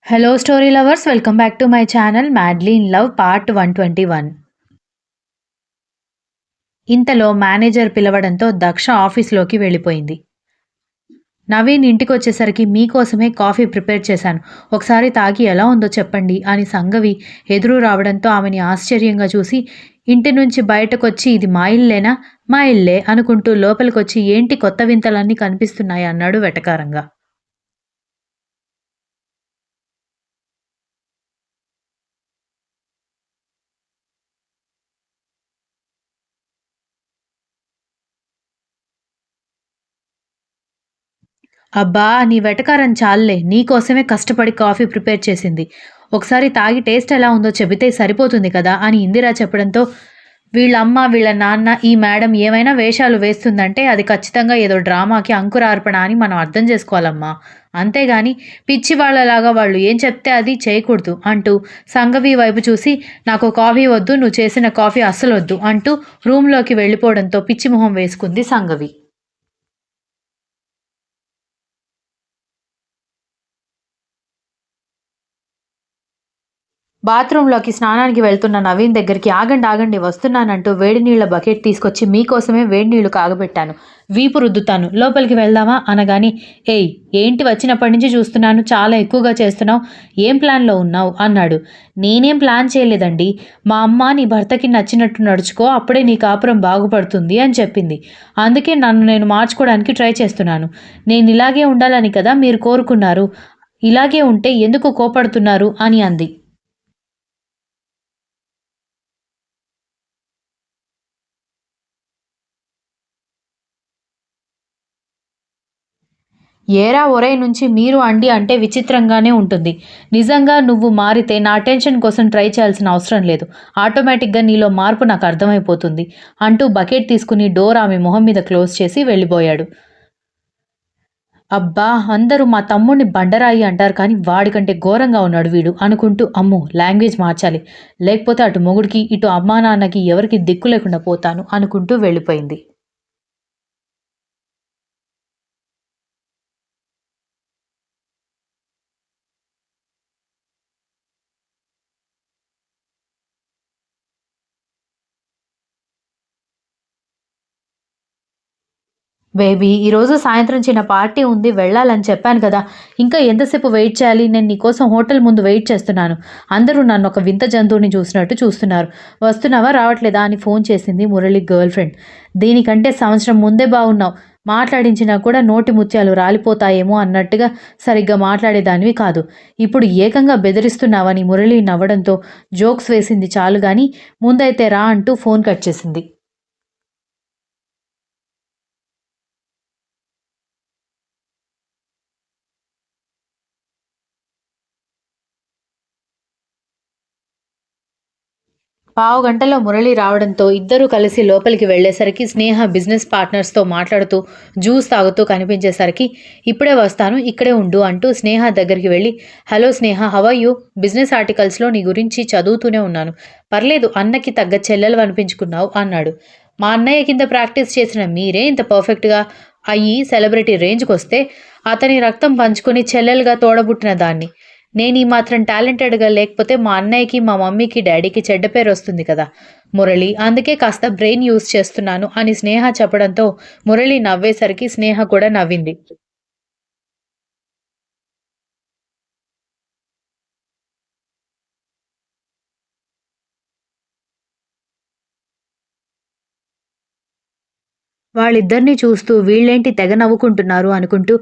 Hello, story lovers. Welcome back to my channel Madly in Love Part 121. ఇంతలో manager పిలవడంతో Daksha ఆఫీస్లోకి వెళ్ళిపోయింది. నవీన్ ఇంటికొచ్చేసరికి మీకోసమే coffee prepare చేశాను. ఒకసారి తాగి ఎలా ఉందో చెప్పండి అని సంగవి ఎదురు రావడంతో ఆమెని ఆశ్చర్యంగా చూసి ఇంటి నుంచి బయటకొచ్చి ఇది మా ఇల్లేనా? మా ఇల్లే అనుకుంటూ లోపలికొచ్చి ఏంటి కొత్త వింతలన్నీ కనిపిస్తున్నాయి అన్నాడు వెటకారంగా. అబ్బా! నీ వెటకారం చాలులే. నీకోసమే కష్టపడి కాఫీ ప్రిపేర్ చేసింది. ఒకసారి తాగి టేస్ట్ ఎలా ఉందో చెబితే సరిపోతుంది కదా! అని ఇందిర చెప్పడంతో, వీళ్ళమ్మ, వీళ్ళ నాన్న, ఈ మేడం ఏమైనా వేషాలు వేస్తుందంటే అది ఖచ్చితంగా ఏదో డ్రామాకి అంకురార్పణ అని మనం అర్థం చేసుకోవాలమ్మా. అంతేగాని పిచ్చివాళ్ళలాగా వాళ్ళు ఏం చెప్తే అది చేయకూడదు అంటూ సంఘవి వైపు చూసి, నాకో కాఫీ వద్దు, నువ్వు చేసిన కాఫీ అస్సలొద్దు అంటూ రూమ్‌లోకి వెళ్ళిపోవడంతో పిచ్చి మొహం వేసుకుంది సంఘవి. బాత్రూంలోకి స్నానానికి వెళ్తున్న నవీన్ దగ్గరికి ఆగండి ఆగండి వస్తున్నానంటూ వేడి నీళ్ల బకెట్ తీసుకొచ్చి మీకోసమే వేడి నీళ్లు కాగబెట్టాను. వీపు రుద్దుతాను. లోపలికి వెళ్దామా అనగాని ఏయ్ ఏంటి వచ్చినప్పటి నుంచి చూస్తున్నాను చాలా ఎక్కువగా చేస్తున్నావు. ఏం ప్లాన్లో ఉన్నావు అన్నాడు. నేనేం ప్లాన్ చేయలేదండి. మా అమ్మ నీ భర్తకి నచ్చినట్టు నడుచుకో అప్పుడే నీ కాపురం బాగుపడుతుంది అని చెప్పింది. అందుకే నన్ను నేను మార్చుకోవడానికి ట్రై చేస్తున్నాను. నేను ఇలాగే ఉండాలని కదా మీరు కోరుకున్నారు. ఇలాగే ఉంటే ఎందుకు కోపడుతున్నారు అని అంది. ఏరా ఒరేయ్ నుంచి మీరు అండి అంటే విచిత్రంగానే ఉంటుంది. నిజంగా నువ్వు మారితే నా అటెన్షన్ కోసం ట్రై చేయాల్సిన అవసరం లేదు. ఆటోమేటిక్‌గా నీలో మార్పు నాకు అర్థమైపోతుంది అంటూ బకెట్ తీసుకుని డోర్ ఆమె మొహం మీద క్లోజ్ చేసి వెళ్ళిపోయాడు. అబ్బా! అందరూ మా తమ్ముడిని బండరాయి అంటారు కానీ వాడికంటే ఘోరంగా ఉన్నాడు వీడు అనుకుంటూ అమ్మో! లాంగ్వేజ్ మార్చాలి. లేకపోతే అటు మొగుడికి, ఇటు అమ్మా నాన్నకి ఎవరికీ దిక్కు లేకుండా పోతాను అనుకుంటూ వెళ్ళిపోయింది. బేబీ ఈరోజు సాయంత్రం చిన్న పార్టీ ఉంది వెళ్ళాలని చెప్పాను కదా! ఇంకా ఎంతసేపు వెయిట్ చేయాలి? నేను నీకోసం హోటల్ ముందు వెయిట్ చేస్తున్నాను. అందరూ నన్ను ఒక వింత జంతువుని చూసినట్టు చూస్తున్నారు. వస్తున్నావా? రావట్లేదా? అని ఫోన్ చేసింది మురళి గర్ల్‌ఫ్రెండ్. దీనికంటే సంవత్సరం ముందే బాగున్నావు. మాట్లాడించినా కూడా నోటి ముత్యాలు రాలిపోతాయేమో అన్నట్టుగా సరిగ్గా మాట్లాడేదానివి కాదు. ఇప్పుడు ఏకంగా బెదిరిస్తున్నావని మురళి నవ్వడంతో జోక్స్ వేసింది చాలు గానీ ముందైతే రా అంటూ ఫోన్ కట్ చేసింది. పావుగంటలో మురళి రావడంతో ఇద్దరూ కలిసి లోపలికి వెళ్ళేసరికి స్నేహ బిజినెస్ పార్ట్నర్స్తో మాట్లాడుతూ జ్యూస్ తాగుతూ కనిపించేసరికి ఇప్పుడే వస్తాను ఇక్కడే ఉండు అంటూ స్నేహ దగ్గరికి వెళ్ళి hello Sneha how are you business ఆర్టికల్స్లో నీ గురించి చదువుతూనే ఉన్నాను. పర్లేదు అన్నకి తగ్గ చెల్లెలు అనిపించుకున్నావు అన్నాడు. మా అన్నయ్య కింద ప్రాక్టీస్ చేసిన మీరే ఇంత పర్ఫెక్ట్గా అయ్యి సెలబ్రిటీ రేంజ్కి వస్తే అతని రక్తం పంచుకొని చెల్లెలుగా తోడబుట్టిన దాన్ని నేను ఈ మాత్రం టాలెంటెడ్‌గా లేకపోతే మా అన్నయ్యకి, మా మమ్మీకి, డ్యాడీకి చెడ్డ పేరొస్తుంది కదా! మురళి అందుకే కాస్త బ్రెయిన్ యూజ్ చేస్తున్నాను అని స్నేహ చెప్పడంతో మురళి నవ్వేసరికి స్నేహ కూడా నవ్వింది. వాళ్ళిద్దరిని చూస్తూ వీళ్ళేంటి తెగ నవ్వుకుంటున్నారు అనుకుంటూ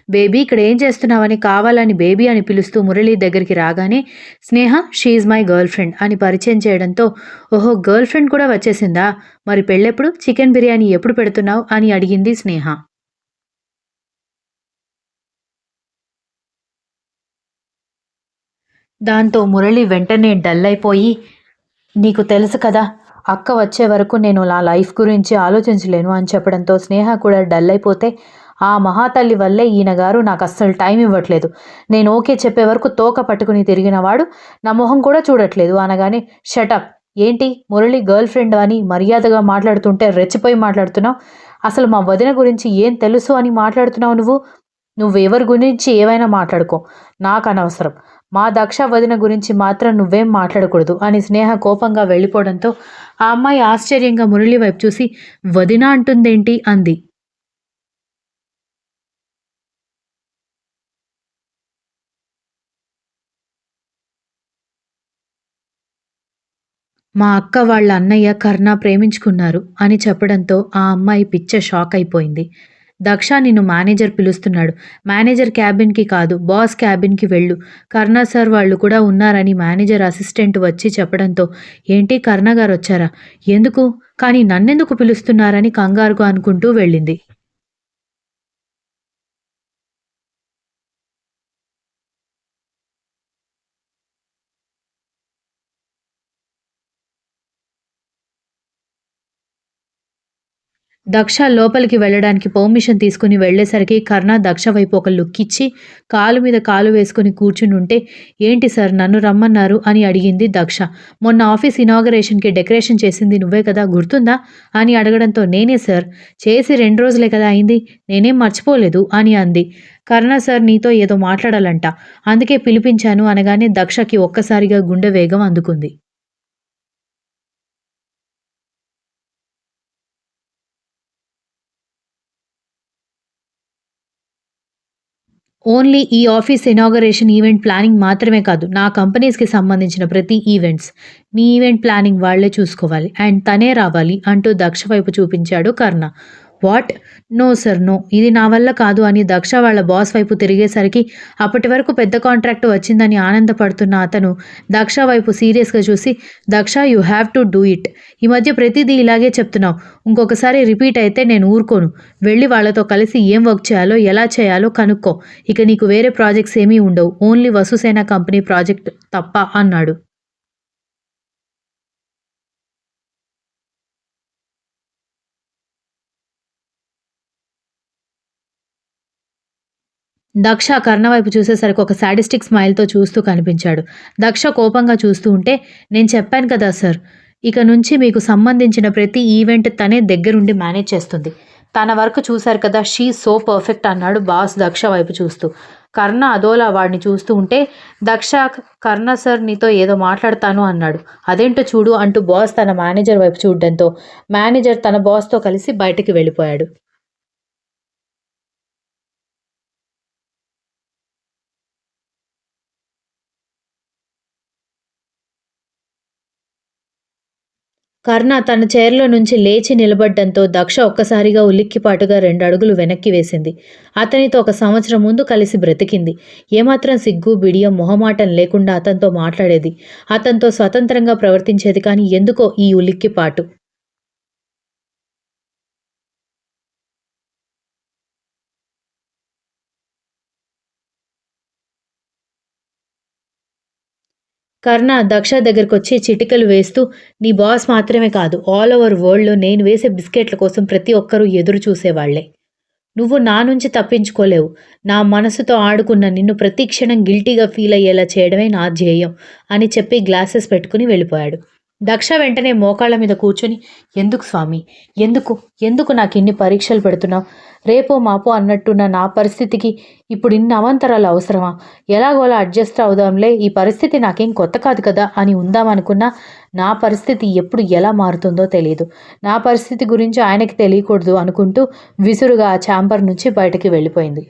బేబీ ఇక్కడ ఏం చేస్తున్నావని కావాలని బేబీ అని పిలుస్తూ మురళి దగ్గరికి రాగానే Sneha she is my girlfriend అని పరిచయం చేయడంతో ఓహో గర్ల్ ఫ్రెండ్ కూడా వచ్చేసిందా మరి పెళ్ళెప్పుడు చికెన్ బిర్యానీ ఎప్పుడు పెడుతున్నావు అని అడిగింది స్నేహ. దాంతో మురళి వెంటనే డల్ అయిపోయి నీకు తెలుసు కదా! అక్క వచ్చే వరకు నేను నా లైఫ్ గురించి ఆలోచించలేను అని చెప్పడంతో స్నేహ కూడా డల్ అయిపోతే, ఆ మహాతల్లి వల్లే ఈయన గారు నాకస్సలు టైం ఇవ్వట్లేదు. నేను ఓకే చెప్పే వరకు తోక పట్టుకుని తిరిగినవాడు నా మొహం కూడా చూడట్లేదు అనగానే షటప్ ఏంటి మురళి గర్ల్ ఫ్రెండ్ అని మర్యాదగా మాట్లాడుతుంటే రెచ్చిపోయి మాట్లాడుతున్నావు. అసలు మా వదిన గురించి ఏం తెలుసు అని మాట్లాడుతున్నావు నువ్వు? నువ్వెవరి గురించి ఏవైనా మాట్లాడుకో. నాకనవసరం. మా దక్ష వదిన గురించి మాత్రం నువ్వేం మాట్లాడకూడదు అని స్నేహ కోపంగా వెళ్ళిపోవడంతో ఆ అమ్మాయి ఆశ్చర్యంగా మురళి వైపు చూసి వదిన అంటుందేంటి అంది. మా అక్క వాళ్ళ అన్నయ్య కర్ణ ప్రేమించుకున్నారు అని చెప్పడంతో ఆ అమ్మాయి పిచ్చ షాక్ అయిపోయింది. దక్ష నిన్ను మేనేజర్ పిలుస్తున్నాడు. మేనేజర్ క్యాబిన్‌కి కాదు బాస్ క్యాబిన్‌కి వెళ్ళు. కర్ణ సార్ వాళ్ళు కూడా ఉన్నారని మేనేజర్ అసిస్టెంట్ వచ్చి చెప్పడంతో ఏంటి కర్ణ గారొచ్చారా? ఎందుకు? కానీ నన్నెందుకు పిలుస్తున్నారని కంగారుగా అనుకుంటూ వెళ్ళింది. దక్ష లోపలికి వెళ్ళడానికి పర్మిషన్ తీసుకుని వెళ్ళేసరికి కర్ణ దక్ష వైపు ఒక లుక్ ఇచ్చి కాలు మీద కాలు వేసుకుని కూర్చునుంటే ఏంటి సార్ నన్ను రమ్మన్నారు అని అడిగింది దక్ష. మొన్న ఆఫీస్ ఇనాగరేషన్‌కి డెకరేషన్ చేసింది నువ్వే కదా గుర్తుందా? అని అడగడంతో నేనే సార్. చేసి 2 రోజులే కదా అయింది. నేనేం మర్చిపోలేదు అని అంది. కర్ణ సార్ నీతో ఏదో మాట్లాడాలంట. అందుకే పిలిపించాను అనగానే దక్షకి ఒక్కసారిగా గుండె వేగం అందుకుంది. ఓన్లీ ఈ ఆఫీస్ ఇనాగరేషన్ ఈవెంట్ ప్లానింగ్ మాత్రమే కాదు. నా కంపెనీస్‌కి సంబంధించిన ప్రతి ఈవెంట్స్, మీ ఈవెంట్ ప్లానింగ్ వాళ్ళే చూసుకోవాలి. అండ్ తనే రావాలి అంటూ దక్ష వైపు చూపించాడు Karna. What? No sir no. ఇది నా వల్ల కాదు అని దక్ష వాళ్ళ బాస్ వైపు తిరిగేసరికి అప్పటి వరకు పెద్ద కాంట్రాక్ట్ వచ్చిందని ఆనందపడుతున్న అతను దక్ష వైపు సీరియస్‌గా చూసి Daksha you have to do it. ఈ మధ్య ప్రతిదీ ఇలాగే చెప్తున్నావు. ఇంకొకసారి రిపీట్ అయితే నేను ఊరుకోను. వెళ్ళి వాళ్ళతో కలిసి ఏం వర్క్ చేయాలో, ఎలా చేయాలో కనుక్కో. ఇక నీకు వేరే ప్రాజెక్ట్స్ ఏమీ ఉండవు. ఓన్లీ వసుసేన కంపెనీ ప్రాజెక్ట్ తప్ప అన్నాడు. దక్ష కర్ణ వైపు చూసేసరికి ఒక సాడిస్టిక్ స్మైల్‌తో చూస్తూ కనిపించాడు. దక్ష కోపంగా చూస్తూ ఉంటే, "నేను చెప్పాను కదా సార్! ఇక నుంచి మీకు సంబంధించిన ప్రతి ఈవెంట్ తనే దగ్గరుండి మేనేజ్ చేస్తుంది. తన వర్క్ చూసారు కదా! షీ ఈజ్ సో పర్ఫెక్ట్" అన్నాడు బాస్ దక్ష వైపు చూస్తూ. కర్ణ అదోలా వాడిని చూస్తూ ఉంటే, "దక్ష కర్ణ సార్ నీతో ఏదో మాట్లాడతాను" అన్నాడు. "అదేంటో చూడు" అంటూ బాస్ తన మేనేజర్ వైపు చూడడంతో, మేనేజర్ తన బాస్‌తో కలిసి బయటికి వెళ్ళిపోయాడు. కర్ణ తన చైర్‌లో నుంచి లేచి నిలబడ్డంతో దక్ష ఒక్కసారిగా ఉలిక్కిపాటుగా 2 అడుగులు వెనక్కి వేసింది. అతనితో ఒక సంవత్సరం ముందు కలిసి బ్రతికింది. ఏమాత్రం సిగ్గు, బిడియం, మొహమాటం లేకుండా అతనితో మాట్లాడేది. అతనితో స్వతంత్రంగా ప్రవర్తించేది కానీ ఎందుకో ఈ ఉలిక్కిపాటు. కర్ణ దక్ష దగ్గరకొచ్చి చిటికలు వేస్తూ నీ బాస్ మాత్రమే కాదు ఆల్ ఓవర్ వరల్డ్‌లో నేను వేసే బిస్కెట్ల కోసం ప్రతి ఒక్కరూ ఎదురు చూసేవాళ్లే. నువ్వు నా నుంచి తప్పించుకోలేవు. నా మనసుతో ఆడుకున్న నిన్ను ప్రతి క్షణం గిల్టీగా ఫీల్ అయ్యేలా చేయడమే నా ధ్యేయం అని చెప్పి గ్లాసెస్ పెట్టుకుని వెళ్ళిపోయాడు. దక్ష వెంటనే మోకాళ్ళ మీద కూర్చొని ఎందుకు స్వామి? ఎందుకు? ఎందుకు నాకిన్ని పరీక్షలు పెడుతున్నావు? రేపో మాపో అన్నట్టున్న నా పరిస్థితికి ఇప్పుడు ఇన్ని అవాంతరాలు అవసరమా? ఎలాగోలా అడ్జస్ట్ అవుదాంలే ఈ పరిస్థితి నాకేం కొత్త కాదు కదా అని ఉందామనుకున్నా నా పరిస్థితి ఎప్పుడు ఎలా మారుతుందో తెలీదు. నా పరిస్థితి గురించి ఆయనకి తెలియకూడదు అనుకుంటూ విసురుగా ఆ ఛాంబర్ నుంచి బయటకి వెళ్ళిపోయింది.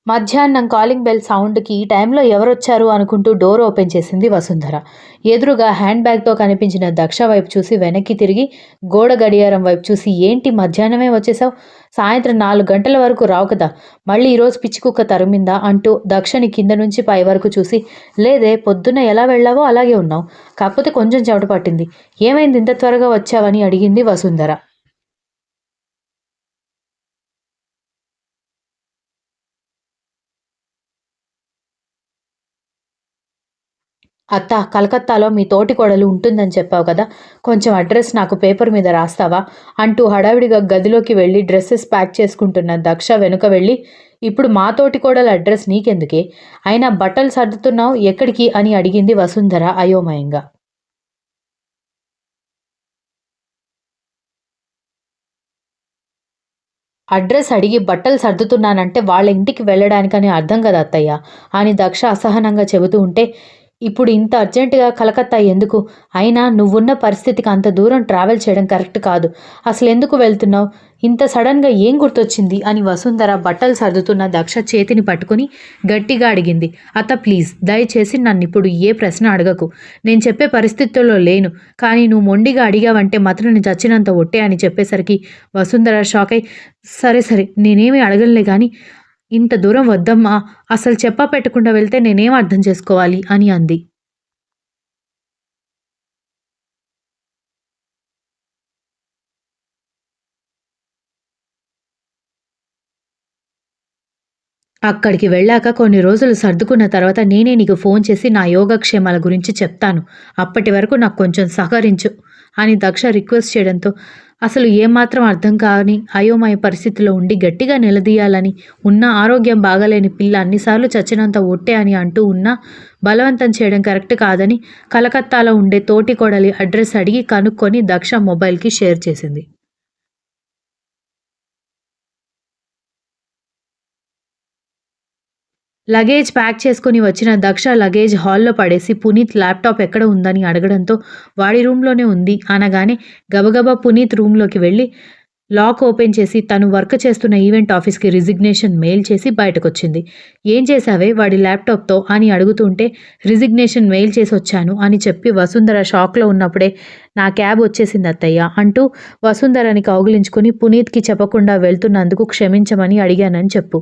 మధ్యాహ్నం కాలింగ్ బెల్ సౌండ్‌కి ఈ టైంలో ఎవరొచ్చారు అనుకుంటూ డోర్ ఓపెన్ చేసింది వసుంధర. ఎదురుగా హ్యాండ్ బ్యాగ్‌తో కనిపించిన దక్ష వైపు చూసి వెనక్కి తిరిగి గోడ గడియారం వైపు చూసి ఏంటి మధ్యాహ్నమే వచ్చేసావు? సాయంత్రం 4 గంటల వరకు రావు కదా! మళ్ళీ ఈరోజు పిచ్చి కుక్క తరిమిందా? అంటూ దక్షని కింద నుంచి పై వరకు చూసి లేదే పొద్దున్న ఎలా వెళ్ళావో అలాగే ఉన్నావు. కాకపోతే కొంచెం చెమట పట్టింది. ఏమైంది ఇంత త్వరగా వచ్చావని అడిగింది వసుంధర. అత్తా, కలకత్తాలో మీ తోటికోడలు ఉంటుందని చెప్పావు కదా! కొంచెం అడ్రెస్ నాకు పేపర్ మీద రాస్తావా? అంటూ హడావిడిగా గదిలోకి వెళ్లి డ్రెసెస్ ప్యాక్ చేసుకుంటున్న దక్ష వెనుక వెళ్లి, ఇప్పుడు మా తోటికోడలి అడ్రెస్ నీకెందుకే? అయినా బట్టలు సర్దుతున్నావు ఎక్కడికి అని అడిగింది వసుంధర అయోమయంగా. అడ్రస్ అడిగి బట్టలు సర్దుతున్నానంటే వాళ్ళ ఇంటికి వెళ్ళడానికని అర్థం కదా అత్తయ్య అని దక్ష అసహనంగా చెబుతూ ఉంటే, ఇప్పుడు ఇంత అర్జెంటుగా కలకత్తా ఎందుకు? అయినా నువ్వున్న పరిస్థితికి అంత దూరం ట్రావెల్ చేయడం కరెక్ట్ కాదు. అసలెందుకు వెళ్తున్నావు? ఇంత సడన్‌గా ఏం గుర్తొచ్చింది? అని వసుంధర బట్టలు సర్దుతున్న దక్ష చేతిని పట్టుకుని గట్టిగా అడిగింది. అత్త ప్లీజ్ దయచేసి నన్నిప్పుడు ఏ ప్రశ్న అడగకు. నేను చెప్పే పరిస్థితుల్లో లేను. కానీ నువ్వు మొండిగా అడిగావంటే మాత్రం నేను చచ్చినంత ఒట్టే అని చెప్పేసరికి వసుంధర షాకై సరే సరే నేనేమి అడగనులే గానీ ఇంత దూరం వద్దమ్మా! అసలు చెప్పా పెట్టకుండా వెళ్తే నేనేం అర్థం చేసుకోవాలి అని అంది. అక్కడికి వెళ్ళాక కొన్ని రోజులు సర్దుకున్న తర్వాత నేనే నీకు ఫోన్ చేసి నా యోగక్షేమాల గురించి చెప్తాను. అప్పటి వరకు నాకు కొంచెం సహకరించు అని దక్ష రిక్వెస్ట్ చేయడంతో అసలు ఏమాత్రం అర్థం కాని అయోమయ పరిస్థితిలో ఉండి గట్టిగా నిలదీయాలని ఉన్న ఆరోగ్యం బాగాలేని పిల్ల అన్నిసార్లు చచ్చినంత ఒట్టే అని అంటూ ఉన్నా బలవంతం చేయడం కరెక్ట్ కాదని కలకత్తాలో ఉండే తోటి కోడలి అడ్రస్ అడిగి కనుక్కొని దక్ష మొబైల్‌కి షేర్ చేసింది. లగేజ్ ప్యాక్ చేసుకొని వచ్చిన దక్ష లగేజ్ హాల్‌లో పడేసి పునీత్ ల్యాప్‌టాప్ ఎక్కడ ఉందని అడగడంతో వాడి రూమ్‌లోనే ఉంది అనగానే గబగబా పునీత్ రూమ్‌లోకి వెళ్లి లాక్ ఓపెన్ చేసి తను వర్క్ చేస్తున్న ఈవెంట్ ఆఫీస్‌కి రిజిగ్నేషన్ మెయిల్ చేసి బయటకొచ్చింది. "ఏం చేశావే వాడి ల్యాప్‌టాప్‌తో" అని అడుగుతుంటే "రిజిగ్నేషన్ మెయిల్ చేసొచ్చాను" అని చెప్పి వసుంధర షాక్‌లో ఉన్నప్పుడే "నా క్యాబ్ వచ్చేసింది అత్తయ్య" అంటూ వసుంధరని కౌగిలించుకొని పునీత్‌కి చెప్పకుండా వెళ్తున్నందుకు క్షమించమని అడిగానని చెప్పు.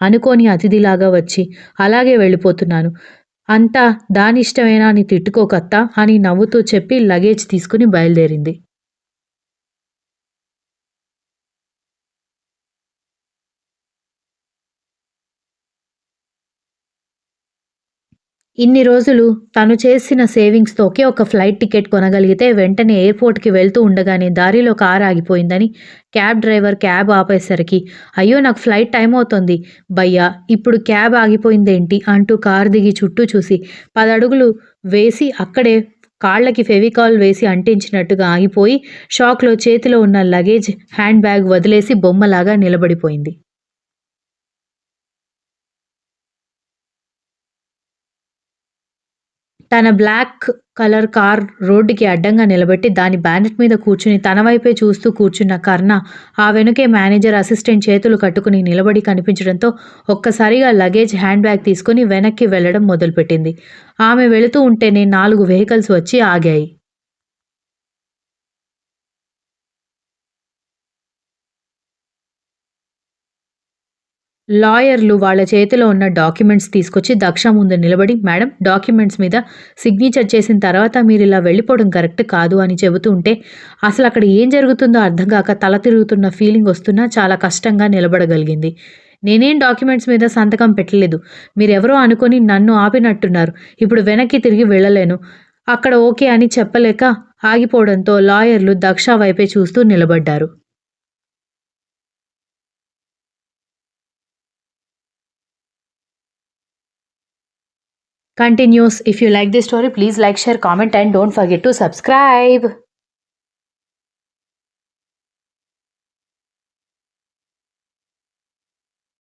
అనుకోని అతిథిలాగా వచ్చి అలాగే వెళ్ళిపోతున్నాను. అంతా దానిష్టమేనా అని తిట్టుకోకత్తా అని నవ్వుతూ చెప్పి లగేజ్ తీసుకుని బయలుదేరింది. ఇన్ని రోజులు తను చేసిన సేవింగ్స్‌తో ఒకే ఒక ఫ్లైట్ టికెట్ కొనగలిగితే వెంటనే ఎయిర్‌పోర్ట్‌కి వెళ్తూ ఉండగానే దారిలో కారు ఆగిపోయిందని క్యాబ్ డ్రైవర్ క్యాబ్ ఆపేసరికి "అయ్యో! నాకు ఫ్లైట్ టైమ్ అవుతోంది భయ్యా ఇప్పుడు క్యాబ్ ఆగిపోయిందేంటి?" అంటూ కారు దిగి చుట్టూ చూసి 10 అడుగులు వేసి అక్కడే కాళ్ళకి ఫెవికాల్ వేసి అంటించినట్టుగా ఆగిపోయి షాక్‌లో చేతిలో ఉన్న లగేజ్, హ్యాండ్ బ్యాగ్ వదిలేసి బొమ్మలాగా నిలబడిపోయింది. తన బ్లాక్ కలర్ కార్ రోడ్డుకి అడ్డంగా నిలబెట్టి దాని బానెట్ మీద కూర్చుని తన వైపే చూస్తూ కూర్చున్న కర్ణ ఆ వెనుకే మేనేజర్ అసిస్టెంట్ చేతులు కట్టుకుని నిలబడి కనిపించడంతో ఒక్కసారిగా లగేజ్ హ్యాండ్ బ్యాగ్ తీసుకుని వెనక్కి వెళ్ళడం మొదలుపెట్టింది. ఆమె వెళుతూ ఉంటేనే 4 వెహికల్స్ వచ్చి ఆగాయి. లాయర్లు వాళ్ళ చేతిలో ఉన్న డాక్యుమెంట్స్ తీసుకొచ్చి దక్ష ముందు నిలబడి మేడం డాక్యుమెంట్స్ మీద సిగ్నేచర్ చేసిన తర్వాత మీరిలా వెళ్ళిపోవడం కరెక్ట్ కాదు అని చెబుతూ ఉంటే అసలు అక్కడ ఏం జరుగుతుందో అర్థం కాక తల తిరుగుతున్న ఫీలింగ్ వస్తున్నా చాలా కష్టంగా నిలబడగలిగింది. నేనేం డాక్యుమెంట్స్ మీద సంతకం పెట్టలేదు. మీరెవరో అనుకొని నన్ను ఆపినట్టున్నారు. ఇప్పుడు వెనక్కి తిరిగి వెళ్ళలేను. అక్కడ ఓకే అని చెప్పలేక ఆగిపోవడంతో లాయర్లు దక్ష వైపే చూస్తూ నిలబడ్డారు. Continues. If you like this story, please like, share, comment, and don't forget to subscribe.